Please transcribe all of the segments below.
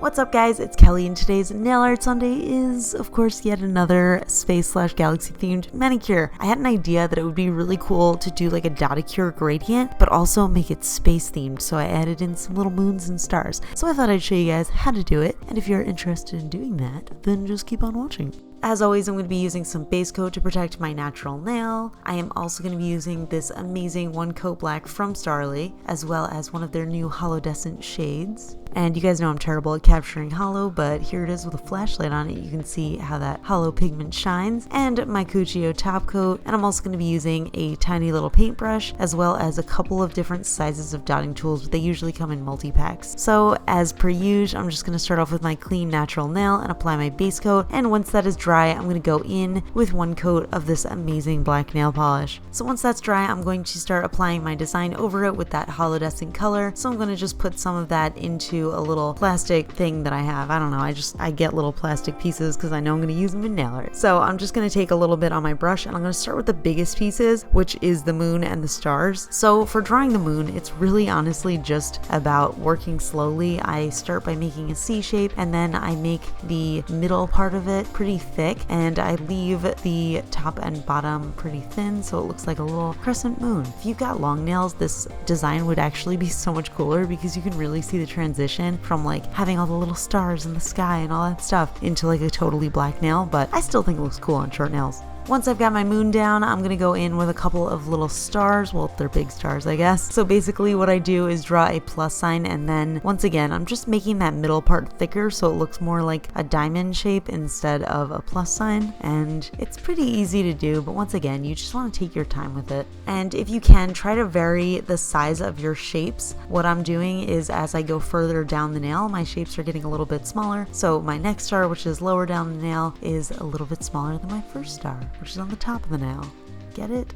What's up guys, it's Kelly and today's Nail Art Sunday is of course yet another space/galaxy themed manicure. I had an idea that it would be really cool to do like a Dotticure gradient but also make it space themed, so I added in some little moons and stars. So I thought I'd show you guys how to do it, and if you're interested in doing that, then just keep on watching. As always, I'm going to be using some base coat to protect my natural nail. I am also going to be using this amazing one coat black from Starrily, as well as one of their new holodescent shades. And you guys know I'm terrible at capturing holo, but here it is with a flashlight on it. You can see how that holo pigment shines. And my Cuccio top coat. And I'm also going to be using a tiny little paintbrush, as well as a couple of different sizes of dotting tools, but they usually come in multi-packs. So as per usual, I'm just going to start off with my clean natural nail and apply my base coat. And once that is dry, I'm going to go in with one coat of this amazing black nail polish. So once that's dry, I'm going to start applying my design over it with that holodescent color. So I'm going to just put some of that into a little plastic thing that I have. I don't know, I get little plastic pieces because I know I'm going to use them in nail art. So I'm just going to take a little bit on my brush and I'm going to start with the biggest pieces, which is the moon and the stars. So for drawing the moon, it's really honestly just about working slowly. I start by making a C shape and then I make the middle part of it pretty thick and I leave the top and bottom pretty thin so it looks like a little crescent moon. If you've got long nails, this design would actually be so much cooler because you can really see the transition from like having all the little stars in the sky and all that stuff into like a totally black nail, but I still think it looks cool on short nails. Once I've got my moon down, I'm going to go in with a couple of little stars. Well, they're big stars, I guess. So basically what I do is draw a plus sign, and then once again, I'm just making that middle part thicker so it looks more like a diamond shape instead of a plus sign. And it's pretty easy to do, but once again, you just want to take your time with it. And if you can, try to vary the size of your shapes. What I'm doing is as I go further down the nail, my shapes are getting a little bit smaller. So my next star, which is lower down the nail, is a little bit smaller than my first star, which is on the top of the nail. Get it?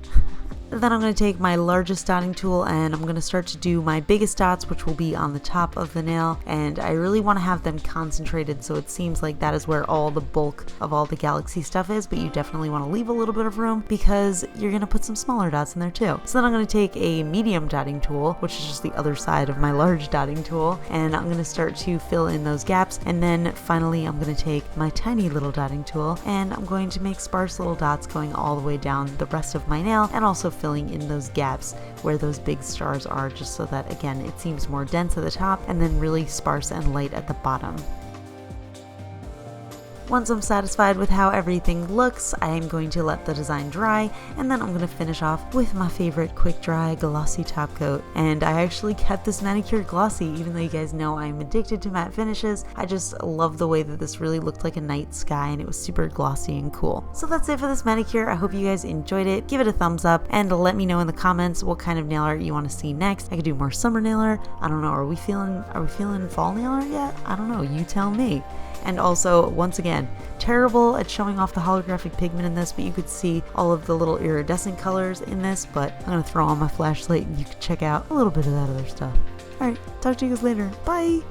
Then I'm going to take my largest dotting tool and I'm going to start to do my biggest dots, which will be on the top of the nail, and I really want to have them concentrated so it seems like that is where all the bulk of all the galaxy stuff is, but you definitely want to leave a little bit of room because you're going to put some smaller dots in there too. So then I'm going to take a medium dotting tool, which is just the other side of my large dotting tool, and I'm going to start to fill in those gaps, and then finally I'm going to take my tiny little dotting tool and I'm going to make sparse little dots going all the way down the rest of my nail and also filling in those gaps where those big stars are, just so that again it seems more dense at the top and then really sparse and light at the bottom. Once I'm satisfied with how everything looks, I am going to let the design dry, and then I'm going to finish off with my favorite quick dry glossy top coat. And I actually kept this manicure glossy, even though you guys know I'm addicted to matte finishes. I just love the way that this really looked like a night sky and it was super glossy and cool. So that's it for this manicure. I hope you guys enjoyed it. Give it a thumbs up and let me know in the comments what kind of nail art you want to see next. I could do more summer nail art. I don't know, are we feeling fall nail art yet? I don't know, you tell me. And also, once again, terrible at showing off the holographic pigment in this, but you could see all of the little iridescent colors in this, but I'm going to throw on my flashlight and you can check out a little bit of that other stuff. Alright, talk to you guys later. Bye!